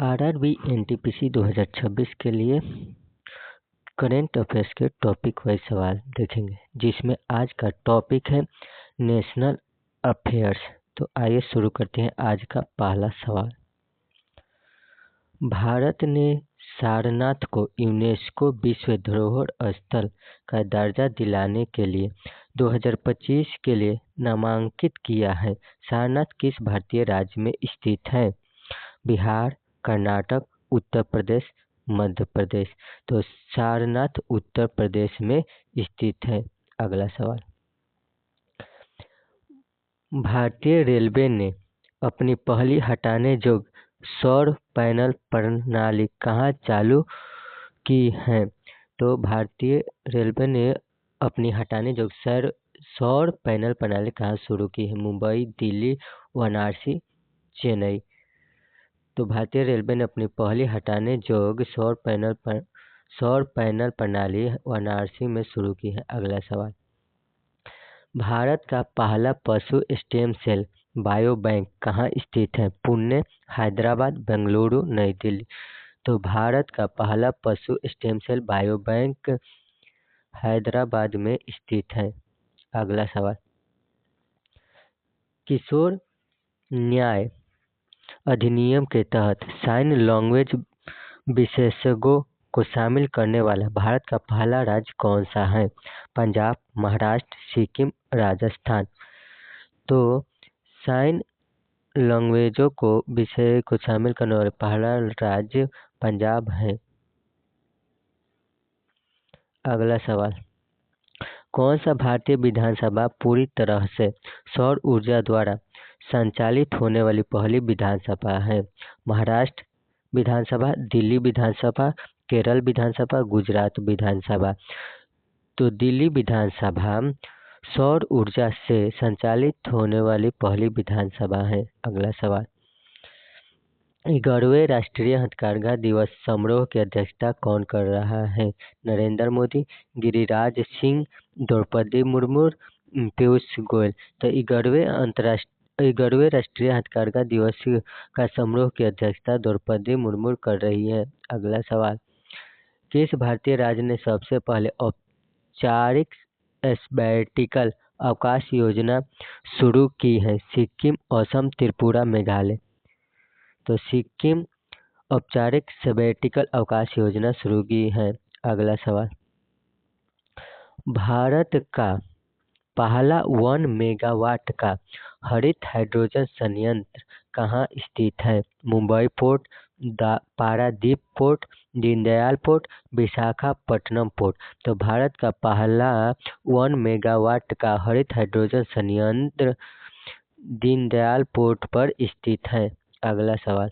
RRB NTPC 2026 के लिए current affairs के टॉपिक वाइज सवाल देखेंगे, जिसमें आज का टॉपिक है नेशनल अफेयर्स। तो आइए शुरू करते हैं आज का पहला सवाल। भारत ने सारनाथ को यूनेस्को विश्व धरोहर स्थल का दर्जा दिलाने के लिए 2025 के लिए नामांकित किया है। सारनाथ किस भारतीय राज्य में स्थित है? बिहार, कर्नाटक, उत्तर प्रदेश, मध्य प्रदेश। तो सारनाथ उत्तर प्रदेश में स्थित है। अगला सवाल। भारतीय रेलवे ने अपनी पहली हटाने जोग सौर पैनल प्रणाली कहाँ चालू की है? तो भारतीय रेलवे ने अपनी हटाने जोग सौर पैनल प्रणाली कहाँ शुरू की है? मुंबई, दिल्ली, वाराणसी, चेन्नई। तो भारतीय रेलवे ने अपनी पहली हटाने जोग सौर पैनल प्रणाली वाराणसी में शुरू की है। अगला सवाल। भारत का पहला पशु स्टेम सेल बायो बैंक कहाँ स्थित है? पुणे, हैदराबाद, बेंगलुरु, नई दिल्ली। तो भारत का पहला पशु stem cell bio bank Hyderabad में स्थित है। अगला सवाल। किशोर न्याय अधिनियम के तहत साइन लैंग्वेज विशेषज्ञों को शामिल करने वाला भारत का पहला राज्य कौन सा है? पंजाब, महाराष्ट्र, सिक्किम, राजस्थान। तो साइन लैंग्वेजों को विषय को शामिल करने वाला पहला राज्य पंजाब है। अगला सवाल। कौन सा भारतीय विधानसभा पूरी तरह से सौर ऊर्जा द्वारा संचालित होने वाली पहली विधानसभा है? महाराष्ट्र विधानसभा, दिल्ली विधानसभा, केरल विधानसभा, गुजरात विधानसभा। तो दिल्ली विधानसभा सौर ऊर्जा से संचालित होने वाली पहली विधानसभा है। अगला सवाल। 11वें राष्ट्रीय हथकरघा दिवस समारोह की अध्यक्षता कौन कर रहा है? नरेंद्र मोदी, गिरिराज सिंह, द्रौपदी मुर्मू, पीयूष गोयल। तो 11वें राष्ट्रीय हथकरघा दिवस का समारोह की अध्यक्षता द्रौपदी मुर्मू कर रही है। अगला सवाल। किस भारतीय राज्य ने सबसे पहले औपचारिक सैबैटिकल अवकाश योजना शुरू की है? सिक्किम, असम, त्रिपुरा, मेघालय। तो सिक्किम औपचारिक सैबैटिकल अवकाश योजना शुरू की है। अगला सवाल। भारत का पहला 1 मेगावाट का हरित हाइड्रोजन संयंत्र कहाँ स्थित है? Mumbai port, Paradip port, Deendayal port, Visakhapatnam port. तो भारत का पहला 1 मेगावाट का हरित हाइड्रोजन संयंत्र दीनदयाल पोर्ट पर स्थित है। अगला सवाल।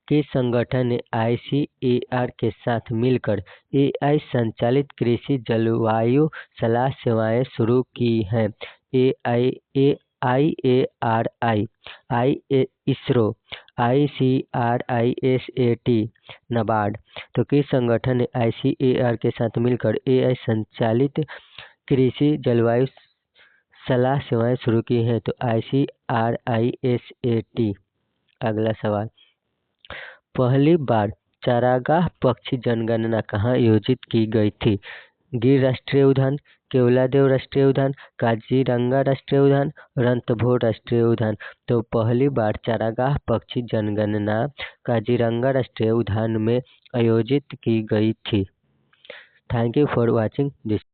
किस संगठन ने ICAR के साथ मिलकर AI संचालित कृषि जलवायु सलाह सेवाएं शुरू की हैं? IARI, ISRO, ICRISAT, NABARD. तो किस संगठन ने ICAR के साथ मिलकर AI संचालित कृषि जलवायु सलाह सेवाएं शुरू की हैं? तो ICRISAT। अगला सवाल। पहली बार चारागाह पक्षी जनगणना कहाँ आयोजित की गई थी? गिर राष्ट्रीय उद्यान, केवलादेव राष्ट्रीय उद्यान, काजीरंगा राष्ट्रीय उद्यान, रणथंभौर राष्ट्रीय उद्यान। तो पहली बार चारागाह पक्षी जनगणना काजीरंगा राष्ट्रीय उद्यान में आयोजित की गई थी। Thank you for watching this.